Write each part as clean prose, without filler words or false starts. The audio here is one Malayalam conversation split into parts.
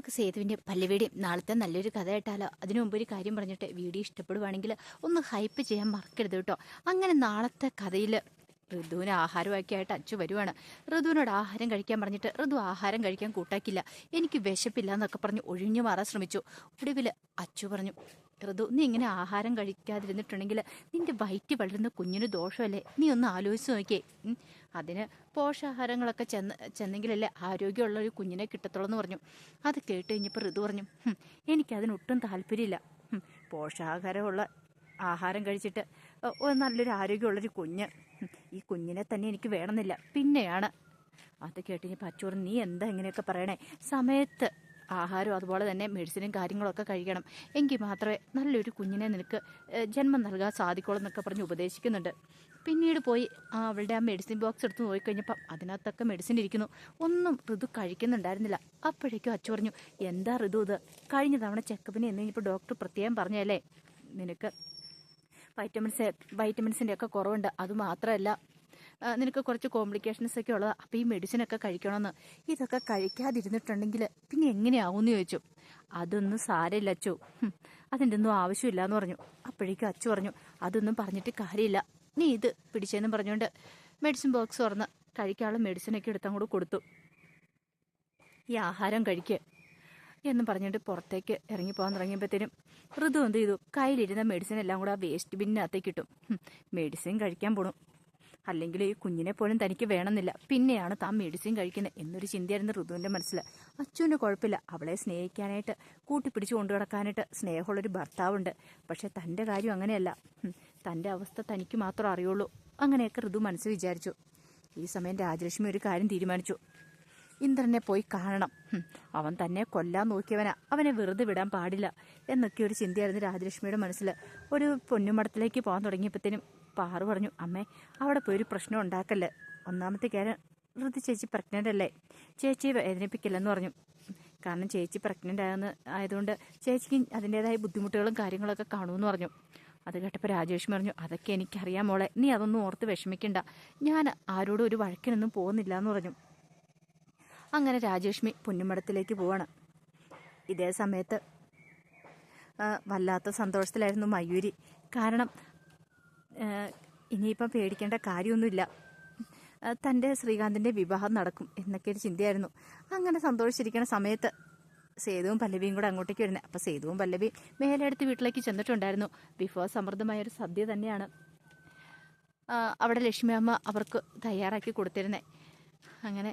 നമുക്ക് സേതുവിൻ്റെ പല്ലവിയുടെയും നാളത്തെ നല്ലൊരു കഥ കേട്ടാലോ? അതിനു മുമ്പ് ഒരു കാര്യം പറഞ്ഞിട്ട് വീഡിയോ ഇഷ്ടപ്പെടുവാണെങ്കിൽ ഒന്ന് ഹൈപ്പ് ചെയ്യാൻ മറക്കരുത് കേട്ടോ. അങ്ങനെ നാളത്തെ കഥയിൽ ഋതുവിന് ആഹാരമൊക്കെ ആയിട്ട് അച്ചു വരുവാണ്. ഋതുവിനോട് ആഹാരം കഴിക്കാൻ പറഞ്ഞിട്ട് ഋതു ആഹാരം കഴിക്കാൻ കൂട്ടാക്കില്ല. എനിക്ക് വിശപ്പില്ല എന്നൊക്കെ പറഞ്ഞ് ഒഴിഞ്ഞു മാറാൻ ശ്രമിച്ചു. ഒടുവിൽ അച്ചു പറഞ്ഞു, ഋതു നീ ഇങ്ങനെ ആഹാരം കഴിക്കാതിരുന്നിട്ടുണ്ടെങ്കിൽ നിന്റെ വയറ്റി വളരുന്ന കുഞ്ഞിന് ദോഷമല്ലേ? നീ ഒന്ന് ആലോചിച്ച് നോക്കിയേ. അതിന് പോഷകാഹാരങ്ങളൊക്കെ ചെന്നെങ്കിലല്ലേ ആരോഗ്യമുള്ള ഒരു കുഞ്ഞിനെ കിട്ടത്തുള്ളൂ എന്ന് പറഞ്ഞു. അത് കേട്ട് കഴിഞ്ഞപ്പോൾ ഋതു പറഞ്ഞു, എനിക്കതിനൊട്ടും താല്പര്യമില്ല. പോഷകാഹാരമുള്ള ആഹാരം കഴിച്ചിട്ട് നല്ലൊരു ആരോഗ്യമുള്ളൊരു കുഞ്ഞ്, ഈ കുഞ്ഞിനെ തന്നെ എനിക്ക് വേണമെന്നില്ല. പിന്നെയാണ് അത് കേട്ട് കഴിഞ്ഞപ്പോൾ അച്ചു പറഞ്ഞു, നീ എന്താ ഇങ്ങനെയൊക്കെ പറയണേ? സമയത്ത് ആഹാരം അതുപോലെ തന്നെ മെഡിസിനും കാര്യങ്ങളൊക്കെ കഴിക്കണം. എങ്കിൽ മാത്രമേ നല്ലൊരു കുഞ്ഞിനെ നിനക്ക് ജന്മം നൽകാൻ സാധിക്കുള്ളൂ എന്നൊക്കെ പറഞ്ഞ് ഉപദേശിക്കുന്നുണ്ട്. പിന്നീട് പോയി അവളുടെ ആ മെഡിസിൻ ബോക്സ് എടുത്ത് നോക്കിക്കഴിഞ്ഞപ്പം അതിനകത്തൊക്കെ മെഡിസിൻ ഇരിക്കുന്നു. ഒന്നും ഋതു കഴിക്കുന്നുണ്ടായിരുന്നില്ല. അപ്പോഴേക്കും അച്ചു പറഞ്ഞു, എന്താ ഋതു ഇത്? കഴിഞ്ഞ തവണ ചെക്കപ്പിന് എന്ന് കഴിഞ്ഞപ്പോൾ ഡോക്ടർ പ്രത്യേകം പറഞ്ഞല്ലേ നിനക്ക് വൈറ്റമിൻസിൻ്റെ ഒക്കെ കുറവുണ്ട്. അതുമാത്രമല്ല നിനക്ക് കുറച്ച് കോംപ്ലിക്കേഷൻസ് ഒക്കെ ഉള്ളത്. അപ്പോൾ ഈ മെഡിസിനൊക്കെ കഴിക്കണമെന്ന്. ഇതൊക്കെ കഴിക്കാതിരുന്നിട്ടുണ്ടെങ്കിൽ പിന്നെ എങ്ങനെയാവുമെന്ന് ചോദിച്ചു. അതൊന്നും സാരമില്ല അച്ചു, അതിൻ്റെ ഒന്നും ആവശ്യമില്ല എന്ന് പറഞ്ഞു. അപ്പോഴേക്കും അച്ചു പറഞ്ഞു, അതൊന്നും പറഞ്ഞിട്ട് കാര്യമില്ല, നീ ഇത് പിടിച്ചെന്നും പറഞ്ഞുകൊണ്ട് മെഡിസിൻ ബോക്സ് തുറന്ന് കഴിക്കാനുള്ള മെഡിസിനൊക്കെ എടുത്തങ്ങോട്ട് കൊടുത്തു. ഈ ആഹാരം കഴിക്കുക എന്നും പറഞ്ഞിട്ട് പുറത്തേക്ക് ഇറങ്ങിപ്പോകാൻ തുടങ്ങിയപ്പോഴത്തേനും ഋതു എന്ത് ചെയ്തു? കയ്യിലിരുന്ന മെഡിസിൻ എല്ലാം കൂടെ ആ വേസ്റ്റ് ബിന്നിനകത്തേക്ക് ഇട്ടു. മെഡിസിൻ കഴിക്കാൻ പോണു, അല്ലെങ്കിൽ ഈ കുഞ്ഞിനെ പോലും തനിക്ക് വേണമെന്നില്ല, പിന്നെയാണ് താൻ മെഡിസിൻ കഴിക്കുന്നത് എന്നൊരു ചിന്തയായിരുന്നു ഋതുവിൻ്റെ മനസ്സിൽ. അച്ചുവിൻ്റെ കുഴപ്പമില്ല, അവളെ സ്നേഹിക്കാനായിട്ട് കൂട്ടിപ്പിടിച്ച് കൊണ്ടു നടക്കാനായിട്ട് സ്നേഹമുള്ളൊരു ഭർത്താവുണ്ട്. പക്ഷെ തൻ്റെ കാര്യം അങ്ങനെയല്ല, തൻ്റെ അവസ്ഥ തനിക്ക് മാത്രം അറിയുള്ളൂ. അങ്ങനെയൊക്കെ ഋതു മനസ്സ് വിചാരിച്ചു. ഈ സമയം രാജലക്ഷ്മി ഒരു കാര്യം തീരുമാനിച്ചു, ഇന്ദ്രനെ പോയി കാണണം. അവൻ തന്നെ കൊല്ലാൻ നോക്കിയവനാ, അവനെ വെറുതെ വിടാൻ പാടില്ല എന്നൊക്കെ ഒരു ചിന്തയായിരുന്നു രാജലക്ഷ്മിയുടെ മനസ്സിൽ. ഒരു പൊന്നുമടത്തിലേക്ക് പോകാൻ തുടങ്ങിയപ്പോഴത്തേനും പാറു പറഞ്ഞു, അമ്മേ അവിടെ പോയൊരു പ്രശ്നം ഉണ്ടാക്കല്ലേ. ഒന്നാമത്തെ കാര്യം ഋതു ചേച്ചി പ്രഗ്നൻ്റ് അല്ലേ, ചേച്ചിയെ വേദനിപ്പിക്കില്ലെന്ന് പറഞ്ഞു. കാരണം ചേച്ചി പ്രഗ്നൻ്റ് ആയതുകൊണ്ട് ചേച്ചിക്ക് അതിൻ്റെതായ ബുദ്ധിമുട്ടുകളും കാര്യങ്ങളൊക്കെ കാണുമെന്ന് പറഞ്ഞു. അത് കേട്ടപ്പോൾ രാജലക്ഷ്മി പറഞ്ഞു, അതൊക്കെ എനിക്കറിയാം മോളെ, നീ അതൊന്നും ഓർത്ത് വിഷമിക്കണ്ട, ഞാൻ ആരോടും ഒരു വഴക്കിനൊന്നും പോകുന്നില്ല എന്ന് പറഞ്ഞു. അങ്ങനെ രാജലക്ഷ്മി പൊന്നുമടത്തിലേക്ക് പോവാണ്. ഇതേ സമയത്ത് വല്ലാത്ത സന്തോഷത്തിലായിരുന്നു മയൂരി. കാരണം ഇനിയിപ്പം പേടിക്കേണ്ട കാര്യമൊന്നുമില്ല, തൻ്റെ ശ്രീകാന്തിൻ്റെ വിവാഹം നടക്കും എന്നൊക്കെ ഒരു ചിന്തയായിരുന്നു. അങ്ങനെ സന്തോഷിച്ചിരിക്കുന്ന സമയത്ത് സേതുവും പല്ലവിയും കൂടെ അങ്ങോട്ടേക്ക് വരുന്നത്. അപ്പോൾ സേതുവും പല്ലവി മേലെടുത്ത് വീട്ടിലേക്ക് ചെന്നിട്ടുണ്ടായിരുന്നു. വിഭവസമൃദ്ധമായൊരു സദ്യ തന്നെയാണ് അവിടെ ലക്ഷ്മി അമ്മ അവർക്ക് തയ്യാറാക്കി കൊടുത്തിരുന്നത്. അങ്ങനെ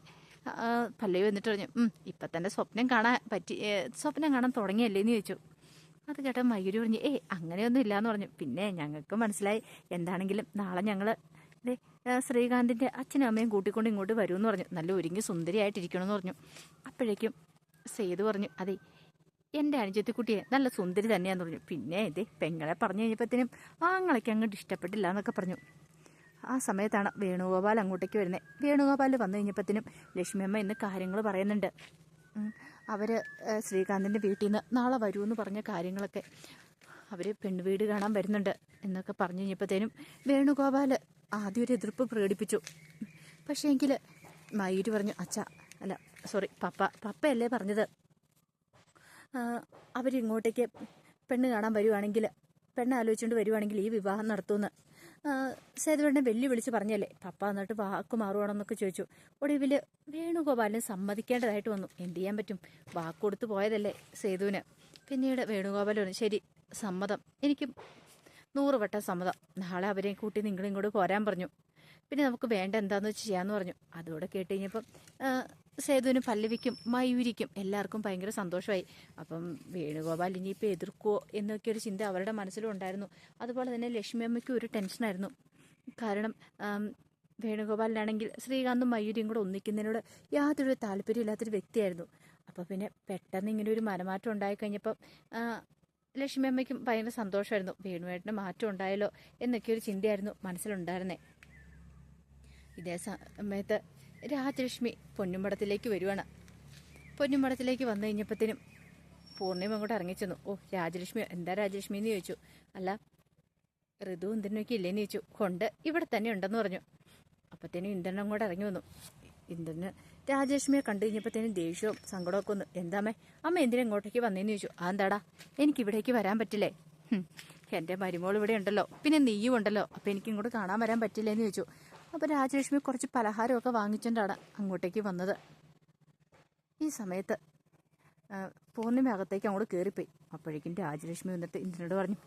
പല്ലവി വന്നിട്ട് പറഞ്ഞു, ഇപ്പം തന്നെ സ്വപ്നം കാണാൻ തുടങ്ങിയല്ലേന്ന് ചോദിച്ചു. അത് കേട്ട മയൂരി പറഞ്ഞു, അങ്ങനെയൊന്നും ഇല്ലയെന്ന് പറഞ്ഞു. പിന്നെ ഞങ്ങൾക്ക് മനസ്സിലായി, എന്താണെങ്കിലും നാളെ ഞങ്ങൾ ശ്രീകാന്തിൻ്റെ അച്ഛനും അമ്മയും കൂട്ടിക്കൊണ്ട് ഇങ്ങോട്ട് വരുമെന്ന് പറഞ്ഞു. നല്ല ഒരുങ്ങി സുന്ദരിയായിട്ടിരിക്കണമെന്ന് പറഞ്ഞു. അപ്പോഴേക്കും സേതു പറഞ്ഞു, അതെ എൻ്റെ അനുജത്തിക്കുട്ടിയെ നല്ല സുന്ദരി തന്നെയാന്ന് പറഞ്ഞു. പിന്നെ പെങ്ങളെ പറഞ്ഞു കഴിഞ്ഞപ്പോഴത്തേനും ആങ്ങളൊക്കെ അങ്ങോട്ട് ഇഷ്ടപ്പെട്ടില്ല എന്നൊക്കെ പറഞ്ഞു. ആ സമയത്താണ് വേണുഗോപാൽ അങ്ങോട്ടേക്ക് വരുന്നത്. വേണുഗോപാൽ വന്നു കഴിഞ്ഞപ്പോഴത്തേനും ലക്ഷ്മിയമ്മ ഇന്ന് കാര്യങ്ങൾ പറയുന്നുണ്ട്. അവർ ശ്രീകാന്തിൻ്റെ വീട്ടിൽ നിന്ന് നാളെ വരുമെന്ന് പറഞ്ഞ കാര്യങ്ങളൊക്കെ, അവർ പെണ്ണുവീട് കാണാൻ വരുന്നുണ്ട് എന്നൊക്കെ പറഞ്ഞു കഴിഞ്ഞപ്പോഴത്തേനും വേണുഗോപാൽ ആദ്യം ഒരു എതിർപ്പ് പ്രകടിപ്പിച്ചു. പക്ഷേ എങ്കിൽ മയൂരി പറഞ്ഞു, പപ്പയല്ലേ പറഞ്ഞത്, അവരിങ്ങോട്ടേക്ക് പെണ്ണ് കാണാൻ വരുവാണെങ്കിൽ, പെണ്ണ് ആലോചിച്ചുകൊണ്ട് വരുവാണെങ്കിൽ ഈ വിവാഹം നടത്തുമെന്ന് സേതുവേട്ടനെ വെല്ലുവിളിച്ച് പറഞ്ഞല്ലേ. പപ്പ എന്നിട്ട് വാക്ക് മാറുവാണെന്നൊക്കെ ചോദിച്ചു. ഒടുവിൽ വേണുഗോപാലിനെ സമ്മതിക്കേണ്ടതായിട്ട് വന്നു. എന്ത് ചെയ്യാൻ പറ്റും, വാക്ക് കൊടുത്തു പോയതല്ലേ സേതുവിന്. പിന്നീട് വേണുഗോപാൽ പറഞ്ഞു, ശരി സമ്മതം, എനിക്ക് 100 വട്ടം സമ്മതം, നാളെ അവരെ കൂട്ടി നിങ്ങളിങ്ങോട്ട് പോരാൻ പറഞ്ഞു. പിന്നെ നമുക്ക് വേണ്ട എന്താണെന്ന് വെച്ച് ചെയ്യാമെന്ന് പറഞ്ഞു. അതോടെ കേട്ട് കഴിഞ്ഞപ്പം സേതുവിനും പല്ലവിക്കും മയൂരിക്കും എല്ലാവർക്കും ഭയങ്കര സന്തോഷമായി. അപ്പം വേണുഗോപാൽ ഇനിയിപ്പോൾ എതിർക്കുമോ എന്നൊക്കെ ഒരു ചിന്ത അവരുടെ മനസ്സിലും ഉണ്ടായിരുന്നു. അതുപോലെ തന്നെ ലക്ഷ്മി അമ്മയ്ക്കും ഒരു ടെൻഷനായിരുന്നു. കാരണം വേണുഗോപാലിനാണെങ്കിൽ ശ്രീകാന്തും മയൂരിയും കൂടെ ഒന്നിക്കുന്നതിനോട് യാതൊരു താല്പര്യമില്ലാത്തൊരു വ്യക്തിയായിരുന്നു. അപ്പോൾ പിന്നെ പെട്ടെന്ന് ഇങ്ങനെ ഒരു മനമാറ്റം ഉണ്ടായിക്കഴിഞ്ഞപ്പം ലക്ഷ്മി അമ്മയ്ക്കും ഭയങ്കര സന്തോഷമായിരുന്നു. വേണുവേട്ടന് മാറ്റം ഉണ്ടായല്ലോ എന്നൊക്കെ ഒരു ചിന്തയായിരുന്നു മനസ്സിലുണ്ടായിരുന്നേ. ഇതേ സമയത്ത് രാജലക്ഷ്മി പൊന്നുമടത്തിലേക്ക് വരുവാണ്. പൊന്നുമടത്തിലേക്ക് വന്നു കഴിഞ്ഞപ്പോഴത്തേനും പൂർണ്ണിമ അങ്ങോട്ട് ഇറങ്ങിച്ചെന്നു. രാജലക്ഷ്മി എന്താ രാജലക്ഷ്മി എന്ന് ചോദിച്ചു. അല്ല ഋതു ഇന്ദ്രനൊക്കെ ഇല്ലേന്ന് ചോദിച്ചു. കൊണ്ട് ഇവിടെ തന്നെ ഉണ്ടെന്ന് പറഞ്ഞു. അപ്പത്തേനും ഇന്ദ്രൻ അങ്ങോട്ട് ഇറങ്ങി വന്നു. ഇന്ദ്രന് രാജലക്ഷ്മിയെ കണ്ടു കഴിഞ്ഞപ്പോഴത്തേനും ദേഷ്യവും സങ്കടമൊക്കെ ഒന്ന്. എന്താമ്മേ, അമ്മ എന്തിനാ ഇങ്ങോട്ടേക്ക് വന്നേന്ന് ചോദിച്ചു. അതെന്താടാ, എനിക്ക് ഇവിടേക്ക് വരാൻ പറ്റില്ലേ? എൻ്റെ മരുമോൾ ഇവിടെ ഉണ്ടല്ലോ, പിന്നെ നീയും ഉണ്ടല്ലോ, അപ്പം എനിക്ക് ഇങ്ങോട്ട് കാണാൻ വരാൻ പറ്റില്ലേന്ന് ചോദിച്ചു. അപ്പോൾ രാജലക്ഷ്മി കുറച്ച് പലഹാരമൊക്കെ വാങ്ങിച്ചുകൊണ്ടാണ് അങ്ങോട്ടേക്ക് വന്നത്. ഈ സമയത്ത് പൂർണ്ണിമ അകത്തേക്ക് അങ്ങോട്ട് കയറിപ്പോയി. അപ്പോഴേക്കും രാജലക്ഷ്മി വന്നിട്ട് ഇന്ദ്രനോട് പറഞ്ഞു,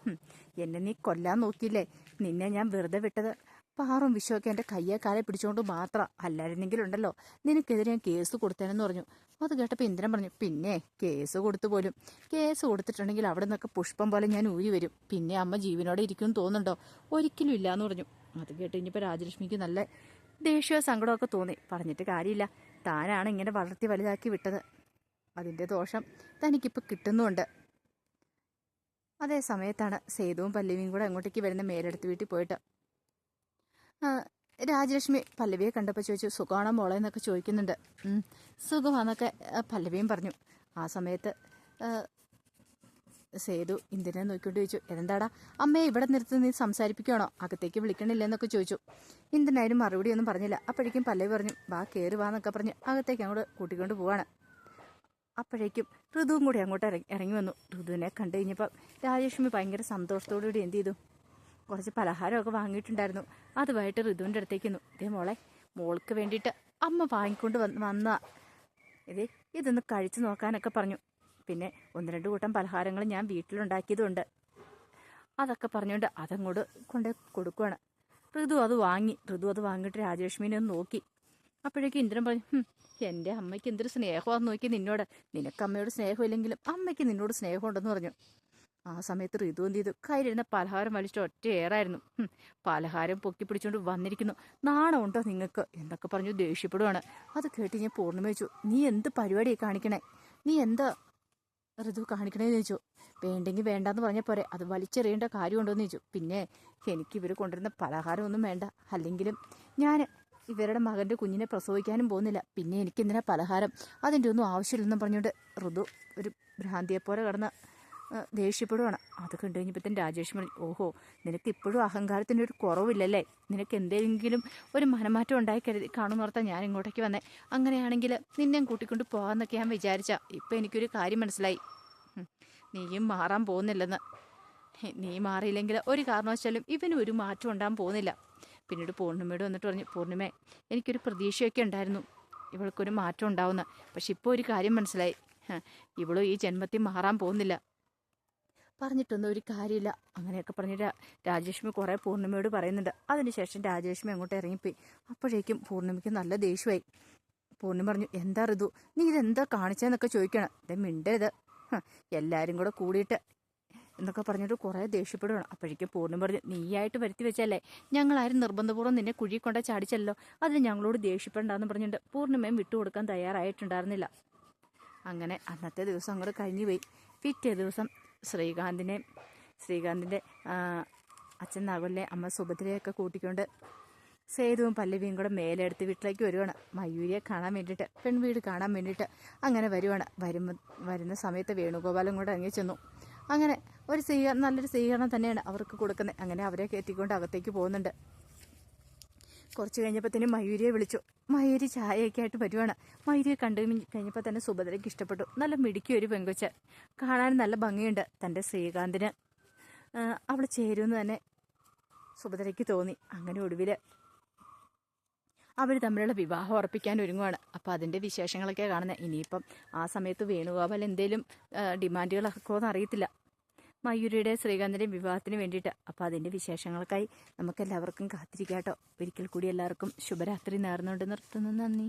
എന്നെ നീ കൊല്ലാൻ നോക്കിയില്ലേ, നിന്നെ ഞാൻ വെറുതെ വിട്ടത് പാറും വിശ്വമൊക്കെ എൻ്റെ കയ്യെ കാലെ പിടിച്ചുകൊണ്ട് മാത്രം, അല്ലായിരുന്നെങ്കിലുണ്ടല്ലോ നിനക്കെതിരെ ഞാൻ കേസ് കൊടുത്തേനെന്ന് പറഞ്ഞു. അത് കേട്ടപ്പോൾ ഇന്ദ്രൻ പറഞ്ഞു, പിന്നെ കേസ് കൊടുത്തു പോലും, കേസ് കൊടുത്തിട്ടുണ്ടെങ്കിൽ അവിടെ നിന്നൊക്കെ പുഷ്പം പോലെ ഞാൻ ഊരി വരും, പിന്നെ അമ്മ ജീവനോടെ ഇരിക്കുമെന്ന് തോന്നുന്നുണ്ടോ? ഒരിക്കലും ഇല്ലയെന്ന് പറഞ്ഞു. അത് കേട്ട് കഴിഞ്ഞപ്പോൾ രാജലക്ഷ്മിക്ക് നല്ല ദേഷ്യവും സങ്കടമൊക്കെ തോന്നി. പറഞ്ഞിട്ട് കാര്യമില്ല, താനാണ് ഇങ്ങനെ വളർത്തി വലുതാക്കി വിട്ടത്, അതിൻ്റെ ദോഷം തനിക്കിപ്പോൾ കിട്ടുന്നുമുണ്ട്. അതേ സമയത്താണ് സേതുവും പല്ലവിയും കൂടെ അങ്ങോട്ടേക്ക് വരുന്ന മേലെടുത്ത് വീട്ടിൽ പോയിട്ട് രാജലക്ഷ്മി പല്ലവിയെ കണ്ടപ്പോൾ ചോദിച്ചു, സുഖമാണോ മോളെ എന്നൊക്കെ ചോദിക്കുന്നുണ്ട്. സുഖമാണെന്നൊക്കെ പല്ലവിയും പറഞ്ഞു. ആ സമയത്ത് സേതു ഇന്ദിരനെ നോക്കിക്കൊണ്ട് ചോദിച്ചു, എന്താടാ അമ്മയെ ഇവിടെ നിർത്തി നീ സംസാരിപ്പിക്കുകയാണോ, അകത്തേക്ക് വിളിക്കണില്ലെന്നൊക്കെ ചോദിച്ചു. ഇന്ദിരനായാലും മറുപടി ഒന്നും പറഞ്ഞില്ല. അപ്പോഴേക്കും പല്ലവി പറഞ്ഞു, വാ കയറി വാന്നൊക്കെ പറഞ്ഞ് അകത്തേക്ക് അങ്ങോട്ട് കൂട്ടിക്കൊണ്ട് പോവാണ്. അപ്പോഴേക്കും ഋതുവും കൂടി അങ്ങോട്ട് ഇറങ്ങി വന്നു. ഋതുവിനെ കണ്ടു കഴിഞ്ഞപ്പോൾ രാജലക്ഷ്മി ഭയങ്കര സന്തോഷത്തോടുകൂടി എന്ത് ചെയ്തു, കുറച്ച് പലഹാരമൊക്കെ വാങ്ങിയിട്ടുണ്ടായിരുന്നു, അതുമായിട്ട് ഋതുവിൻ്റെ അടുത്തേക്ക് വന്നു. ഇതേ മോളെ, മോൾക്ക് വേണ്ടിയിട്ട് അമ്മ വാങ്ങിക്കൊണ്ട് വന്ന ഇതൊന്ന് കഴിച്ചു നോക്കാനൊക്കെ പറഞ്ഞു. പിന്നെ 1-2 കൂട്ടം പലഹാരങ്ങൾ ഞാൻ വീട്ടിലുണ്ടാക്കിയതുണ്ട്, അതൊക്കെ പറഞ്ഞുകൊണ്ട് അതങ്ങോട്ട് കൊണ്ട് കൊടുക്കുവാണ്. ഋതു അത് വാങ്ങിയിട്ട് രാജലക്ഷ്മിനെ ഒന്ന് നോക്കി. അപ്പോഴേക്കും ഇന്ദ്രൻ പറഞ്ഞു, എൻ്റെ അമ്മയ്ക്ക് എന്തൊരു സ്നേഹമാണെന്ന് നോക്കി നിന്നോട്, നിനക്ക് അമ്മയോട് സ്നേഹമില്ലെങ്കിലും അമ്മയ്ക്ക് നിന്നോട് സ്നേഹമുണ്ടെന്ന് പറഞ്ഞു. ആ സമയത്ത് ഋതു എന്ത് ചെയ്തു, കയ്യിലിരുന്ന പലഹാരം വലിച്ചിട്ട് ഒറ്റ ഏറായിരുന്നു. പലഹാരം പൊക്കി പിടിച്ചുകൊണ്ട് വന്നിരിക്കുന്നു, നാണമുണ്ടോ നിങ്ങൾക്ക് എന്നൊക്കെ പറഞ്ഞു ദേഷ്യപ്പെടുവാണ്. അത് കേട്ട് ഞാൻ പൂർണ്ണിമ ചോദിച്ചു, നീ എന്ത് പരിപാടിയാണ് കാണിക്കണേ, നീ എന്താ ഋതു കാണിക്കണേന്ന് ചോദിച്ചു. വേണ്ടെങ്കിൽ വേണ്ടാന്ന് പറഞ്ഞ പോരെ, അത് വലിച്ചെറിയേണ്ട കാര്യമുണ്ടോയെന്ന് ചോദിച്ചു. പിന്നെ എനിക്ക് ഇവർ കൊണ്ടുവരുന്ന പലഹാരം ഒന്നും വേണ്ട, അല്ലെങ്കിലും ഞാൻ ഇവരുടെ മകൻ്റെ കുഞ്ഞിനെ പ്രസവിക്കാനും പോകുന്നില്ല, പിന്നെ എനിക്കെന്തിനാ പലഹാരം, അതിൻ്റെ ഒന്നും ആവശ്യമില്ലെന്നും പറഞ്ഞുകൊണ്ട് ഋതു ഒരു ഭ്രാന്തിയെപ്പോലെ കിടന്ന് ദേഷ്യപ്പെടുവാണ്. അത് കണ്ടു കഴിഞ്ഞപ്പോഴത്തേന് രാജേഷ് പറഞ്ഞു, ഓഹോ, നിനക്ക് ഇപ്പോഴും അഹങ്കാരത്തിൻ്റെ ഒരു കുറവില്ലല്ലേ, നിനക്ക് എന്തെങ്കിലും ഒരു മനമാറ്റം ഉണ്ടായി കാണുന്നോർത്താ ഞാൻ ഇങ്ങോട്ടേക്ക് വന്നേ, അങ്ങനെയാണെങ്കിൽ നിന്നെ കൂട്ടിക്കൊണ്ട് പോകാമെന്നൊക്കെ ഞാൻ വിചാരിച്ച, ഇപ്പം എനിക്കൊരു കാര്യം മനസ്സിലായി, നീയും മാറാൻ പോകുന്നില്ലെന്ന്. നീ മാറിയില്ലെങ്കിൽ ഒരു കാരണവശാലും ഇവന് ഒരു മാറ്റം ഉണ്ടാകാൻ പോകുന്നില്ല. പിന്നീട് പൂർണ്ണിമയോട് വന്നിട്ട് പറഞ്ഞു, പൂർണ്ണിമേ, എനിക്കൊരു പ്രതീക്ഷയൊക്കെ ഉണ്ടായിരുന്നു ഇവൾക്കൊരു മാറ്റം ഉണ്ടാവുന്ന, പക്ഷെ ഇപ്പോൾ ഒരു കാര്യം മനസ്സിലായി, ഇവളും ഈ ജന്മത്തിൽ മാറാൻ പോകുന്നില്ല, പറഞ്ഞിട്ടൊന്നും ഒരു കാര്യമില്ല. അങ്ങനെയൊക്കെ പറഞ്ഞിട്ട് രാജലക്ഷ്മി കുറേ പൂർണ്ണിമയോട് പറയുന്നുണ്ട്. അതിനുശേഷം രാജലക്ഷ്മി അങ്ങോട്ട് ഇറങ്ങിപ്പോയി. അപ്പോഴേക്കും പൂർണ്ണിമയ്ക്ക് നല്ല ദേഷ്യമായി. പൂർണ്ണിമ പറഞ്ഞു, എന്താ ഋതു, നീ ഇതെന്താ കാണിച്ചതെന്നൊക്കെ ചോദിക്കണം, ഇതേ മിണ്ടരുത്, എല്ലാവരും കൂടെ കൂടിയിട്ട് എന്നൊക്കെ പറഞ്ഞിട്ട് കുറേ ദേഷ്യപ്പെടുകയാണ്. അപ്പോഴേക്കും പൂർണ്ണിമ പറഞ്ഞു, നീയായിട്ട് വരുത്തി വെച്ചല്ലേ, ഞങ്ങളാരും നിർബന്ധപൂർവ്വം നിന്നെ കുഴി കൊണ്ട ചാടിച്ചല്ലോ, അതിന് ഞങ്ങളോട് ദേഷ്യപ്പെടണ്ടെന്ന് പറഞ്ഞിട്ട് പൂർണ്ണിമയും വിട്ടുകൊടുക്കാൻ തയ്യാറായിട്ടുണ്ടായിരുന്നില്ല. അങ്ങനെ അന്നത്തെ ദിവസം അങ്ങോട്ട് കഴിഞ്ഞു പോയി. പിറ്റേ ദിവസം ശ്രീകാന്തിൻ്റെ അച്ഛൻ നാഗുലിനെ അമ്മ സുഭദ്രയൊക്കെ കൂട്ടിക്കൊണ്ട് സേതുവും പല്ലവിയും കൂടെ മേലെടുത്ത് വീട്ടിലേക്ക് വരുവാണ്, മയൂരിയെ കാണാൻ വേണ്ടിയിട്ട്, പെൺവീട് കാണാൻ വേണ്ടിയിട്ട്. അങ്ങനെ വരുവാണ്. വരുന്ന സമയത്ത് വേണുഗോപാലും കൂടെ ഇറങ്ങി ചെന്നു. അങ്ങനെ നല്ലൊരു സ്വീകരണം തന്നെയാണ് അവർക്ക് കൊടുക്കുന്നത്. അങ്ങനെ അവരെ കയറ്റിക്കൊണ്ട് അകത്തേക്ക് പോകുന്നുണ്ട്. കുറച്ച് കഴിഞ്ഞപ്പോഴത്തേനും മയൂരിയെ വിളിച്ചു. മയൂരി ചായയൊക്കെ ആയിട്ട് വരുവാണ്. മയൂരിയെ കണ്ടു കഴിഞ്ഞപ്പോൾ തന്നെ സുഭദ്രയ്ക്ക് ഇഷ്ടപ്പെട്ടു. നല്ല മിടുക്കി ഒരു പെങ്കൊച്ച്, കാണാൻ നല്ല ഭംഗിയുണ്ട്. തൻ്റെ ശ്രീകാന്തിന് അവൾ ചേരുമെന്ന് തന്നെ സുഭദ്രയ്ക്ക് തോന്നി. അങ്ങനെ ഒടുവിൽ അവർ തമ്മിലുള്ള വിവാഹം ഉറപ്പിക്കാൻ ഒരുങ്ങുവാണ്. അപ്പോൾ അതിൻ്റെ വിശേഷങ്ങളൊക്കെ കാണുന്നത്. ഇനിയിപ്പം ആ സമയത്ത് വേണുഗോപാൽ എന്തേലും ഡിമാൻഡുകളൊക്കെ അറിയത്തില്ല മയൂരിയുടെ ശ്രീകാന്തിൻ്റെയും വിവാഹത്തിന് വേണ്ടിയിട്ട്. അപ്പോൾ അതിൻ്റെ വിശേഷങ്ങൾക്കായി നമുക്കെല്ലാവർക്കും കാത്തിരിക്കാം കേട്ടോ. ഒരിക്കൽ കൂടി എല്ലാവർക്കും ശുഭരാത്രി നേർന്നുകൊണ്ട് നിർത്തുന്നു. നന്ദി.